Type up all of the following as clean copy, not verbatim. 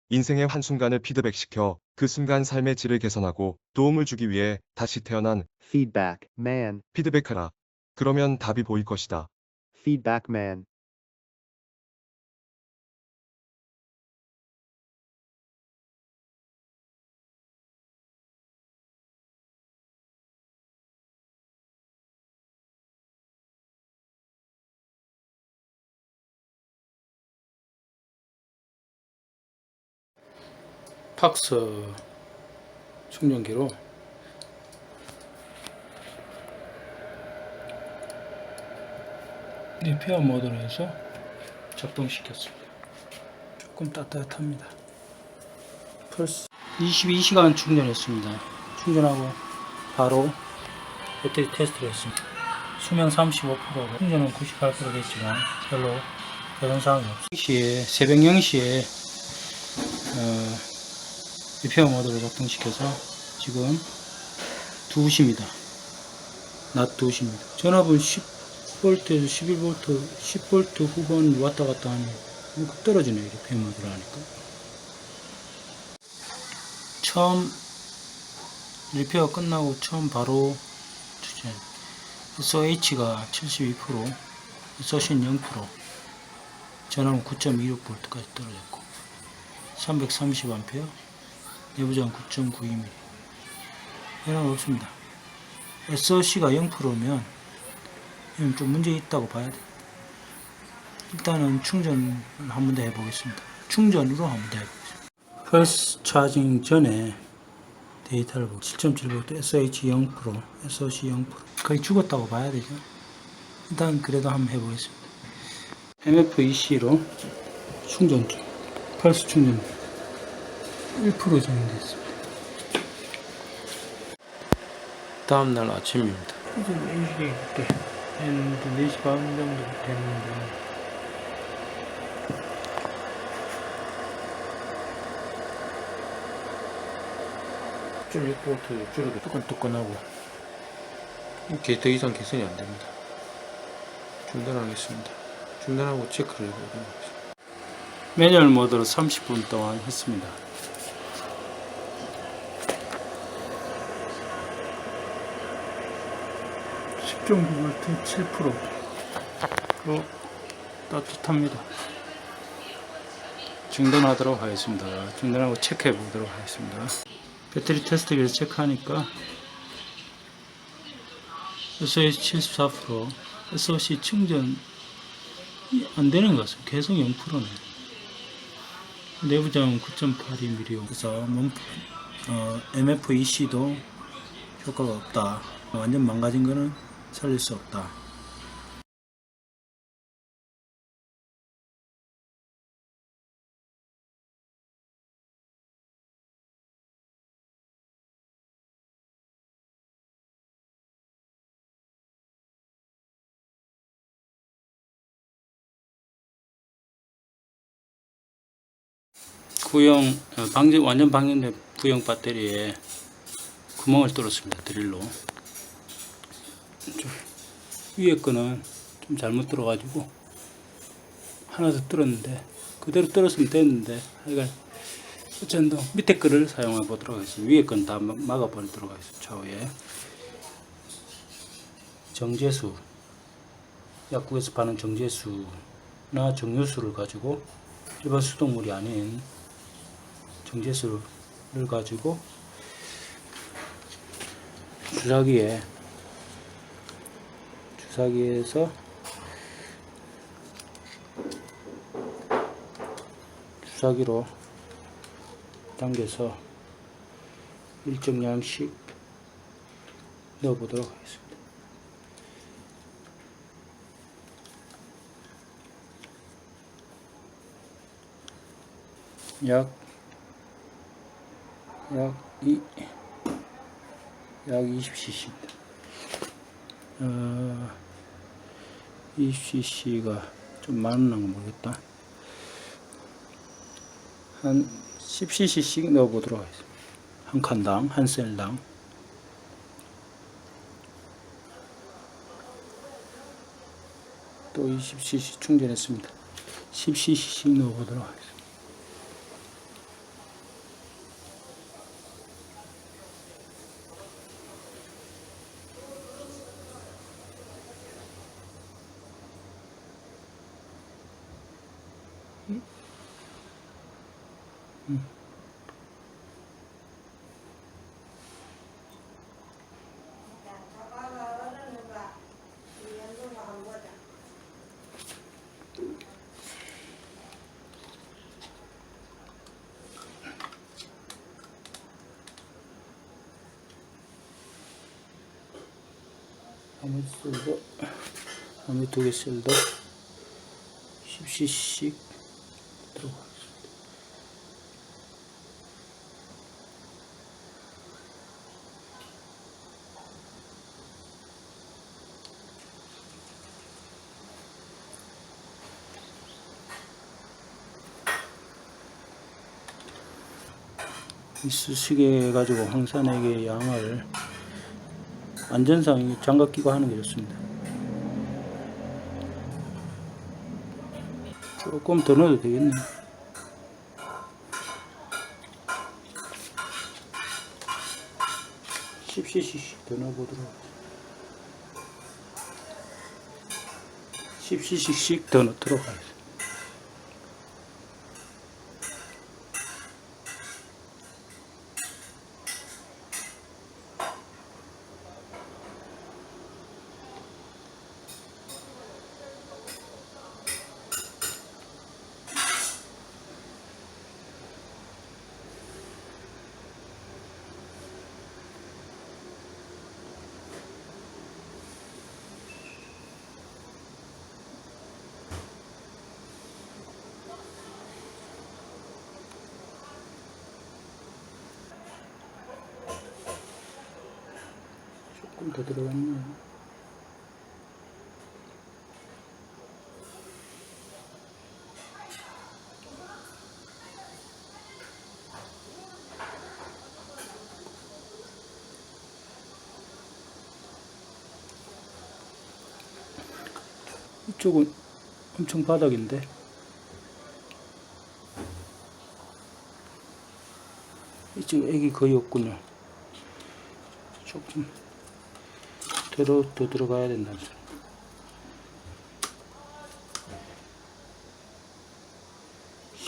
인생의 한순간을 피드백시켜 그 순간 삶의 질을 개선하고 도움을 주기 위해 다시 태어난 Feedback man. 피드백하라. 그러면 답이 보일 것이다. Feedback man. 팍스 충전기로 리페어 모드로 해서 작동시켰습니다. 조금 따뜻합니다. 플스 22시간 충전했습니다. 충전하고 바로 배터리 테스트를 했습니다. 수명 35%고 충전은 98% 됐지만 별로 그런 사항이 없어요. 새벽 0시에 리페어 모드로 작동시켜서 지금 2시입니다. 낮 2시입니다. 전압은 10V에서 11V, 10V 후반 왔다 갔다 하니 급 떨어지네요. 리페어 모드로 하니까. 처음 리페어 끝나고 처음 바로 SOH가 72%, SOC는 0%, 전압은 9.26V까지 떨어졌고 330A, 내부장 9.92mm. 변화가 없습니다. SOC가 0%면 좀 문제 있다고 봐야 돼요. 일단은 충전을 한 번 더 해보겠습니다. 충전으로 한 번 더 해보겠습니다. 펄스 차징 전에 데이터를 보고 7.7V, SOH 0%, SOC 0%. 거의 죽었다고 봐야 되죠. 일단 그래도 한번 해보겠습니다. MFEC로 충전 중. 펄스 충전 1% 정도 됐습니다. 다음날 아침입니다. 이제 4시 때 했는데 4시 반 정도 됐는데 좀 6V 줄어도 뜨끈뜨끈하고 이렇게 더 이상 개선이 안 됩니다. 중단하겠습니다. 중단하고 체크를 해보도록 하겠습니다. 매뉴얼 모드로 30분 동안 했습니다. 10.9V 7%로 따뜻합니다. 중단하도록 하겠습니다. 중단하고 체크해 보도록 하겠습니다. 배터리 테스트기를 체크하니까 SOH 74%, SOC 충전 안 되는 것 같습니다. 계속 0%네. 내부장은 9.82mm. 그래서 MFEC도 효과가 없다. 완전 망가진 거는 살릴 수 없다. 완전 방전된 구형 배터리에 구멍을 뚫었습니다. 드릴로. 위에 거는 좀 잘못 뚫어가지고 하나 더 뚫었는데 그대로 뚫었으면 됐는데 하여간 어쨌든 밑에 거를 사용해 보도록 하겠습니다. 위에 건 다 막아 버리도록 하겠습니다. 좌우에 정제수, 약국에서 파는 정제수나 정유수를 가지고 일반 수돗물이 아닌 정제수를 가지고 주사기에서 주사기로 당겨서 일정량씩 넣어보도록 하겠습니다. 약 20cc입니다. 20cc가 좀 많은가 모르겠다. 한 10cc씩 넣어보도록 하겠습니다. 한 칸당, 한 셀당. 또 20cc 충전했습니다. 10cc씩 넣어보도록 하겠습니다. 나머지 셀도, 나머지 2개 셀도 10cc씩 들어가겠습니다. 이쑤시개 가지고 황산액의 양을 안전상 장갑 끼고 하는 게 좋습니다. 조금 더 넣어도 되겠네요. (10cc씩) 더 넣어보도록 하겠습니다. 10cc씩 더 넣도록 하겠습니다. 조금 더 들어갔네요. 이쪽은 엄청 바닥인데 이쪽 액이 거의 없군요. 조금 더 들어가야 된다는 소리.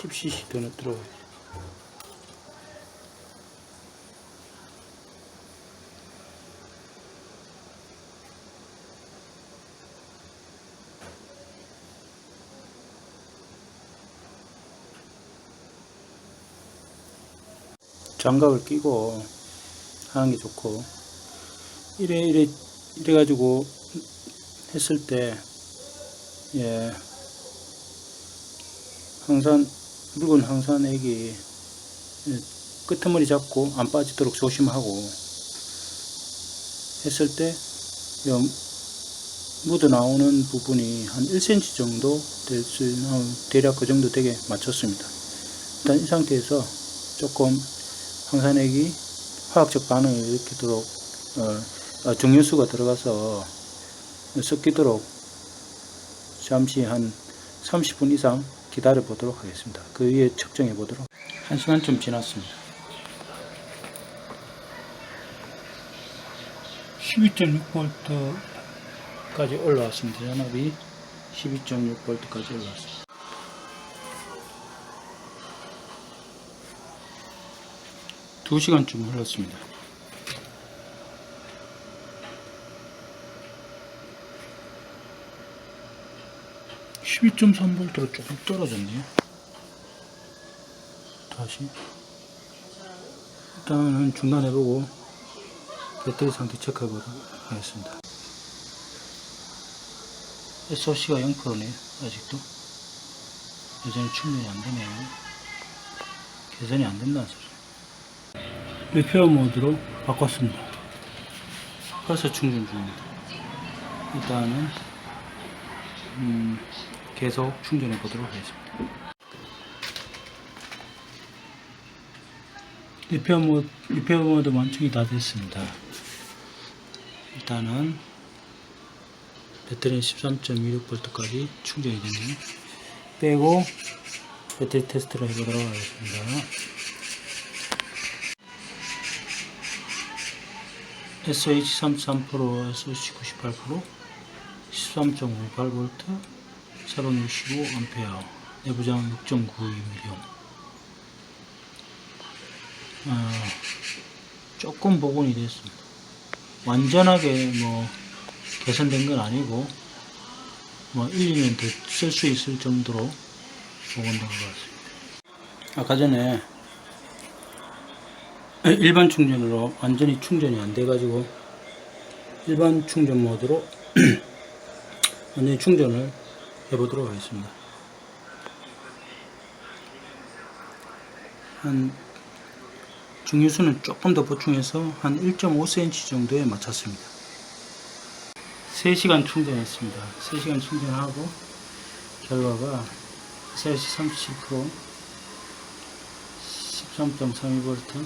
10cc 더 넣도록 하겠습니다. 장갑을 끼고 하는 게 좋고, 이래 가지고 했을 때, 예, 묽은 황산액이 끄트머리 잡고 안 빠지도록 조심하고 했을 때, 묻어 나오는 부분이 한 1cm 정도 대략 그 정도 되게 맞췄습니다. 일단 이 상태에서 조금 황산액이 화학적 반응을 일으키도록 정류수가 들어가서 섞이도록 잠시 한 30분 이상 기다려 보도록 하겠습니다. 그 위에 측정해 보도록. 1시간쯤 지났습니다. 12.6V까지 올라왔습니다. 전압이 12.6V까지 올라왔습니다. 2시간쯤 흘렀습니다. 12.3V로 조금 떨어졌네요. 다시 일단은 중단해보고 배터리 상태 체크해보도록 하겠습니다. SOC가 0%네요. 아직도 여전히 충전이 안되네요. 개선이 안된다는 소리. 리페어 모드로 바꿨습니다. 벌써 충전 중입니다. 일단은 계속 충전해 보도록 하겠습니다. 리페어 모드 완충이 다 됐습니다. 일단은 배터리는 13.26V까지 충전이 되네요. 빼고 배터리 테스트를 해보도록 하겠습니다. SH33%, SH98%, 13.58V, 465A, 내부장 6.92mm. 조금 복원이 됐습니다. 완전하게 뭐 개선된 건 아니고 뭐 1, 2년 더 쓸 수 있을 정도로 복원된 것 같습니다. 아까 전에 일반 충전으로 완전히 충전이 안 돼가지고 일반 충전 모드로 완전히 충전을 해보도록 하겠습니다. 한 중유수는 조금 더 보충해서 한 1.5cm 정도에 맞췄습니다. 3시간 충전했습니다. 3시간 충전하고 결과가 SLC 37% 13.32V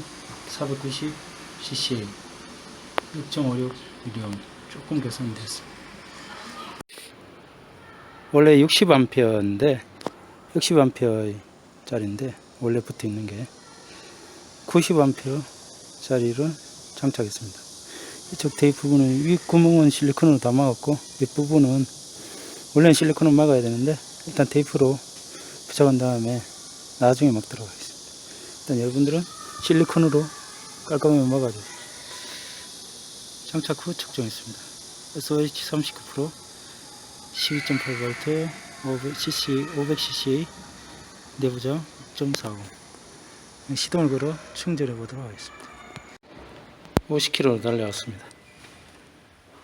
490cc 6.56mA 조금 개선이 됐습니다. 원래 60A인데 60A짜리인데 원래 붙어 있는 게 90A짜리를 장착했습니다. 이쪽 테이프 부분은 윗구멍은 실리콘으로 다 막았고 윗부분은 원래는 실리콘으로 막아야 되는데 일단 테이프로 부착한 다음에 나중에 막도록 하겠습니다. 일단 여러분들은 실리콘으로 깔끔하게 막아주세요. 장착 후 측정했습니다. SOH 39% 12.8V 500cc 내부장 6.40 시동을 걸어 충전해 보도록 하겠습니다. 50km로 달려왔습니다.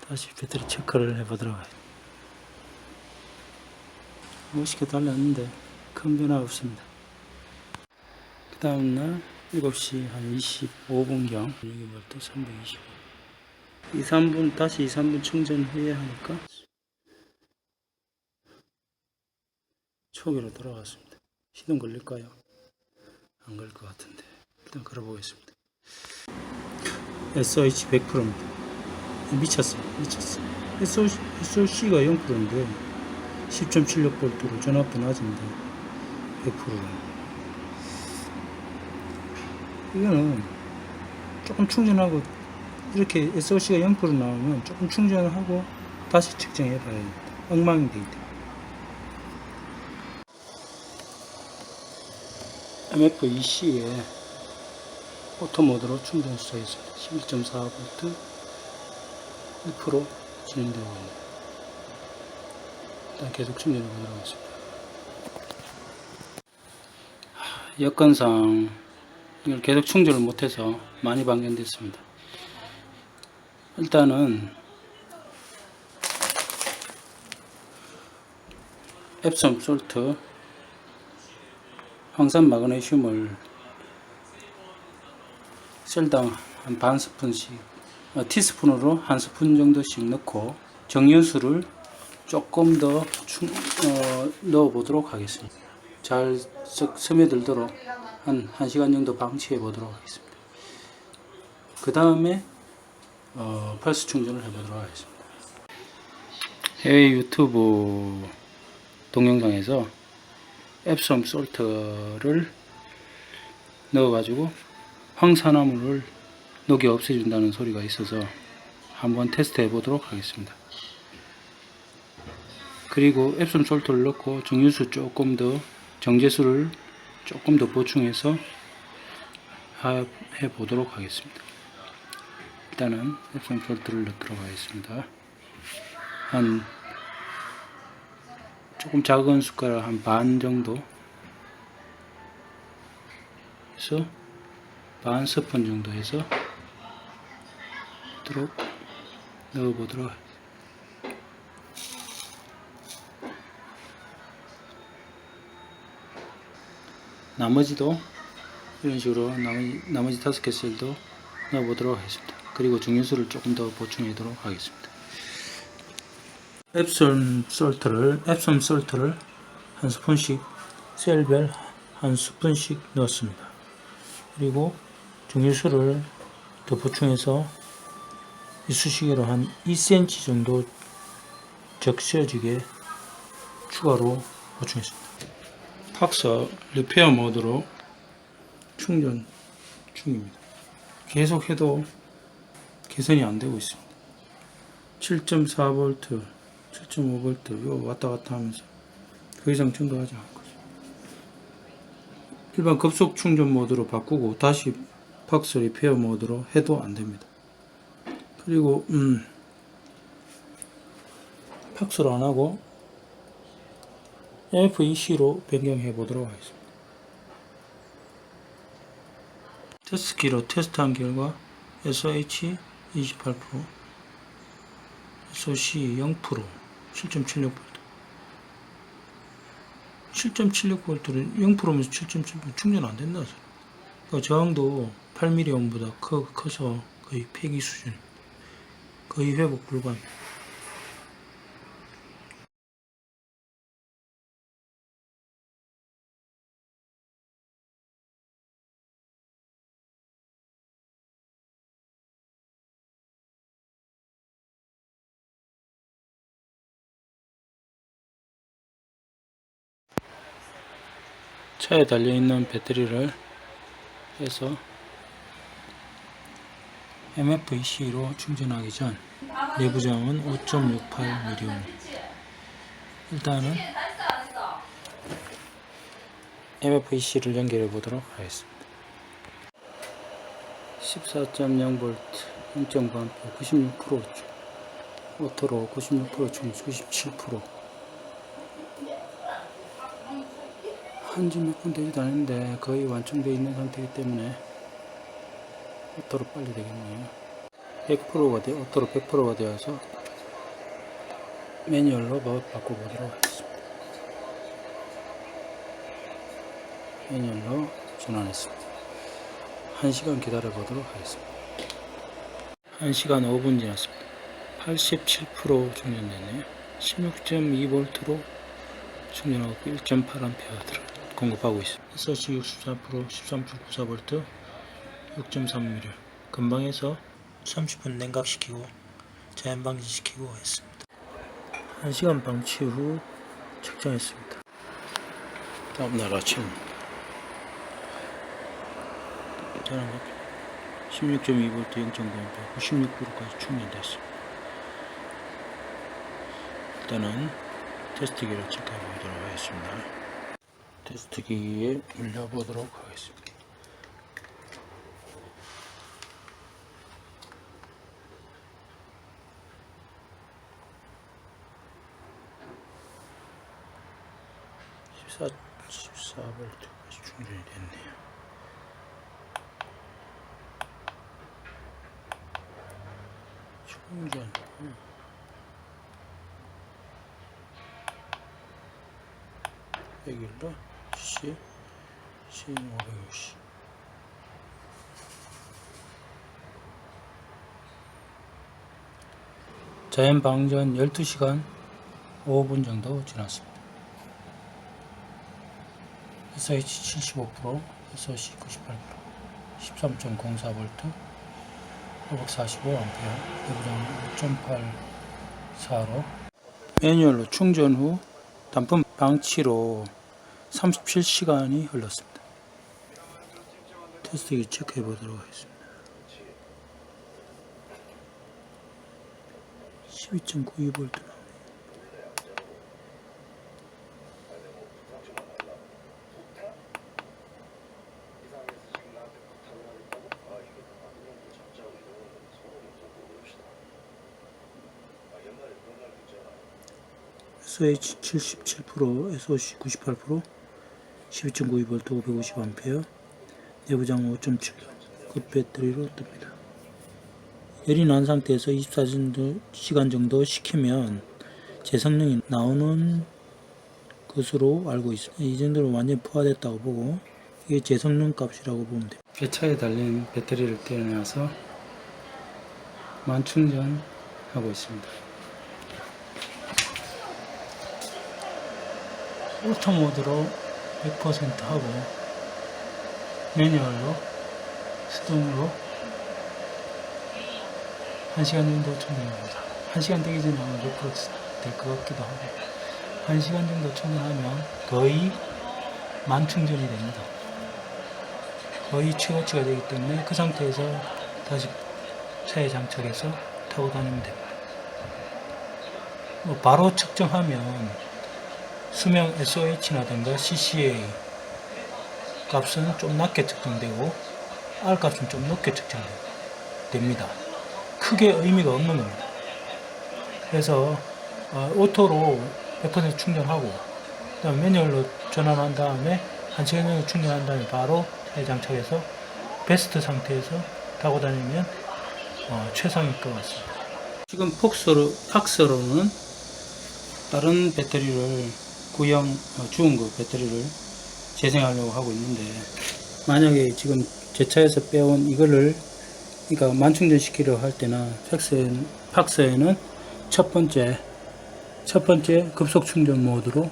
다시 배터리 체크를 해보도록 하겠습니다. 50km 달렸는데 큰 변화 없습니다. 그 다음날 7시 한 25분경 6V 320 2-3분 다시 2-3분 충전해야 하니까 초기로 돌아갔습니다. 시동 걸릴까요? 안 걸릴 것 같은데 일단 걸어보겠습니다. SOH 100%입니다. 미쳤어요. SOC가 0%인데 10.76V로 전압도 낮은데 100%로 이거는 조금 충전하고 이렇게 SOC가 0% 나오면 조금 충전을 하고 다시 측정해 봐야 됩니다. 엉망이 되기 때문에. MF2C에 오토 모드로 충전 시작했습니다. 11.4V 1% 진행되고 있습니다. 일단 계속 충전해 보도록 하겠습니다. 여건상 이걸 계속 충전을 못해서 많이 방전됐습니다. 일단은 앱솜 솔트 황산 마그네슘을 셀당 한 반 스푼씩 티스푼으로 한 스푼 정도씩 넣고 정유수를 조금 더 넣어 보도록 하겠습니다. 잘 스며들도록 한 1시간 정도 방치해 보도록 하겠습니다. 그 다음에 펄스 충전을 해 보도록 하겠습니다. 해외 유튜브 동영상에서 앱솜 솔트를 넣어 가지고 황산화물을 녹여 없애준다는 소리가 있어서 한번 테스트 해 보도록 하겠습니다. 그리고 앱솜 솔트를 넣고 정유수 조금 더 정제수를 조금 더 보충해서 해 보도록 하겠습니다. 일단은 앱솜 솔트를 넣도록 하겠습니다. 한 조금 작은 숟가락 한 반 정도 해서 반 스푼 정도 해서 넣어 보도록 하겠습니다. 나머지도 이런 식으로 나머지 5개 셀도 넣어 보도록 하겠습니다. 그리고 정유수를 조금 더 보충하도록 하겠습니다. 앱솜 솔트를 한 스푼씩 셀별 한 스푼씩 넣었습니다. 그리고 정유수를 더 보충해서 이쑤시개로 한 2cm 정도 적셔지게 추가로 보충했습니다. 팍서 리페어 모드로 충전 중입니다. 계속 해도 개선이 안 되고 있습니다. 7.4V, 7.5V 이거 왔다 갔다 하면서 더 이상 증가하지 않고 일반 급속 충전 모드로 바꾸고 다시 팍스 리페어 모드로 해도 안 됩니다. 그리고 팍스로 안 하고 FEC로 변경해 보도록 하겠습니다. 테스트키로 테스트한 결과 SOH 28%, SOC 0%, 7.76V. 7.76V를 0%면서 7.76V 충전 안 된다. 그러니까 저항도 8mAh보다 커서 거의 폐기 수준. 거의 회복 불가입니다. 차에 달려있는 배터리를 해서 MFEC로 충전하기 전 내부장은 5.68mAh. 일단은 MFEC를 연결해 보도록 하겠습니다. 14.0V 0.9A 96%죠. 오토로 96% 충전 97%. 한지 몇 분 되지도 않은데 거의 완충되어 있는 상태이기 때문에 오토로 빨리 되겠네요. 100%가 오토로 100%가 되어서 매뉴얼로 바꿔보도록 하겠습니다. 매뉴얼로 전환했습니다. 1시간 기다려 보도록 하겠습니다. 1시간 5분 지났습니다. 87% 충전됐네요. 16.2V로 충전하고 1.8A 공급하고 있습니다. SOC 64%, 13.94V, 6.3mm. 금방에서 30분 냉각시키고 자연 방지시키고 했습니다. 1시간 방치 후 측정했습니다. 다음날 아침 전원 16.2V 0.9A 96%까지 충전됐습니다. 일단은 테스트기를 체크해 보도록 하겠습니다. 테스트기에 올려보도록 하겠습니다. (14V) 까지 충전이 됐네요. 충전 100일로 C560. 자연 방전 12시간 5분 정도 지났습니다. SOH 75%, SOC 98%, 13.04V, 545A, 내부장 5.84로 매뉴얼로 충전 후 단품 방치로 37시간이 흘렀습니다. 테스트기 체크해 보도록 하겠습니다. 12.92V 나오네요. SOH 77%, SOC 98%, 12.92V 550A, 내부장 5.7, 급 배터리로 뜹니다. 열이 난 상태에서 24시간 정도 식히면 제 성능이 나오는 것으로 알고 있습니다. 이 정도로 완전히 포화됐다고 보고 이게 제 성능 값이라고 보면 됩니다. 차에 달린 배터리를 떼어내서 만충전하고 있습니다. 오토 모드로 100% 하고 매뉴얼로 수동으로 1시간 정도 충전합니다. 1시간 되기 전에 아마 100%될 것 같기도 하고 1시간 정도 충전하면 거의 만충전이 됩니다. 거의 최고치가 되기 때문에 그 상태에서 다시 차에 장착해서 타고 다니면 됩니다. 바로 측정하면 수명 SOH라든가 CCA 값은 좀 낮게 측정되고 R값은 좀 높게 측정됩니다. 크게 의미가 없는 겁니다. 그래서 오토로 100% 충전하고 그다음 매뉴얼로 전환한 다음에 1시간 정도 충전한 다음에 바로 차에 장착해서 베스트 상태에서 타고 다니면 최상일 것 같습니다. 지금 팍스로는 다른 배터리를 구형 주은 그 배터리를 재생하려고 하고 있는데, 만약에 지금 제 차에서 빼온 이거를 그러니까 만충전 시키려 할 때나 팍스에는 첫 번째 급속 충전 모드로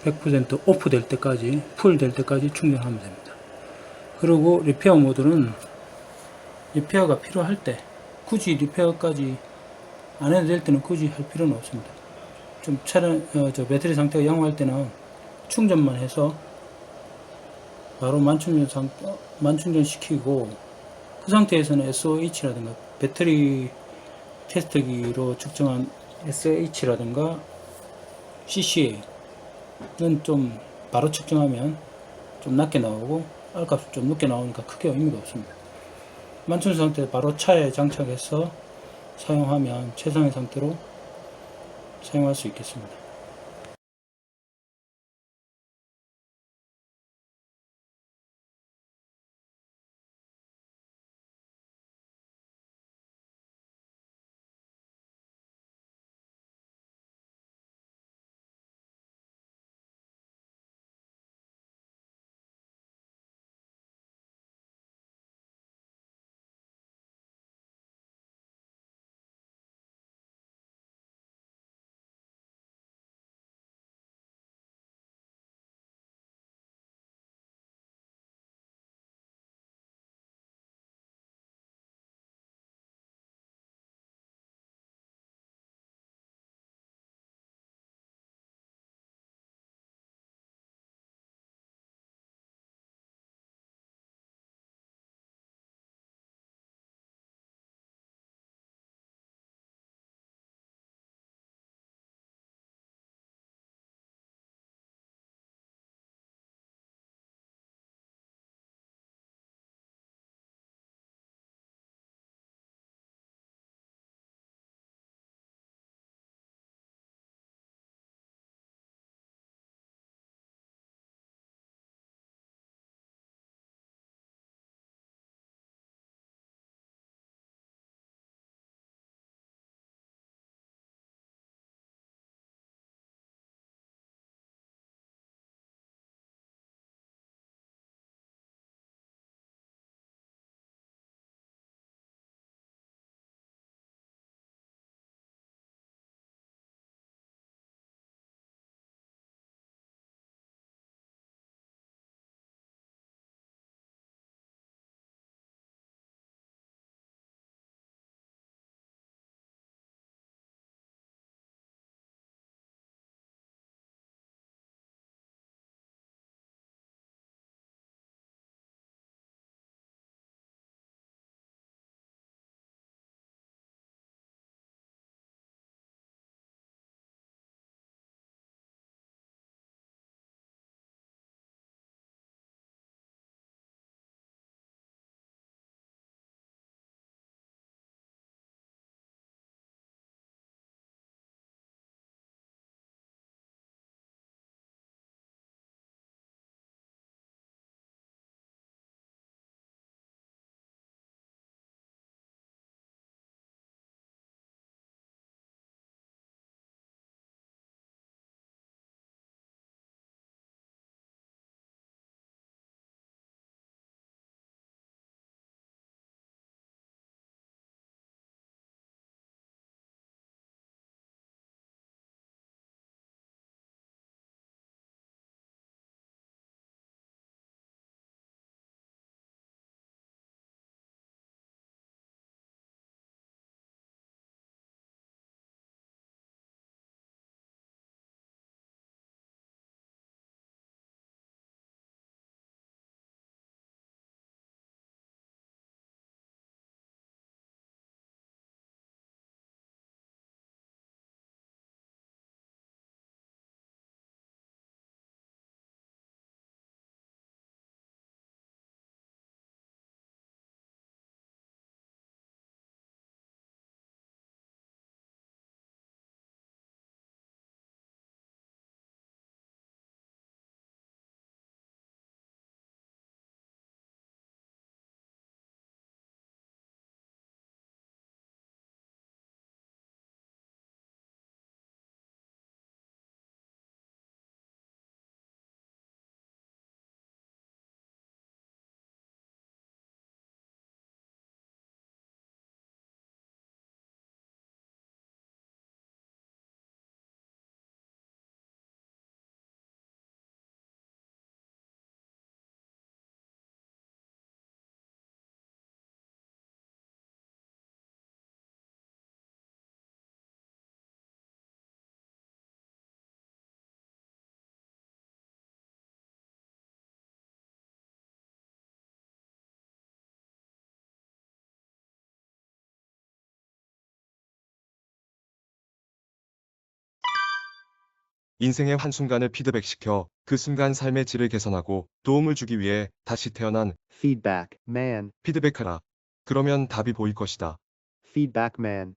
100% 오프 될 때까지, 풀 될 때까지 충전하면 됩니다. 그리고 리페어 모드는 리페어가 필요할 때, 굳이 리페어까지 안 해도 될 때는 굳이 할 필요는 없습니다. 좀 배터리 상태가 양호할 때는 충전만 해서 바로 만충전 시키고, 그 상태에서는 SOH라든가 배터리 테스트기로 측정한 SOH라든가 CCA는 좀 바로 측정하면 좀 낮게 나오고 R값이 좀 높게 나오니까 크게 의미가 없습니다. 만충전 상태 바로 차에 장착해서 사용하면 최상의 상태로 사용할 수 있겠습니다. 인생의 한순간을 피드백시켜 그 순간 삶의 질을 개선하고 도움을 주기 위해 다시 태어난 Feedback man. 피드백하라. 그러면 답이 보일 것이다. Feedback man.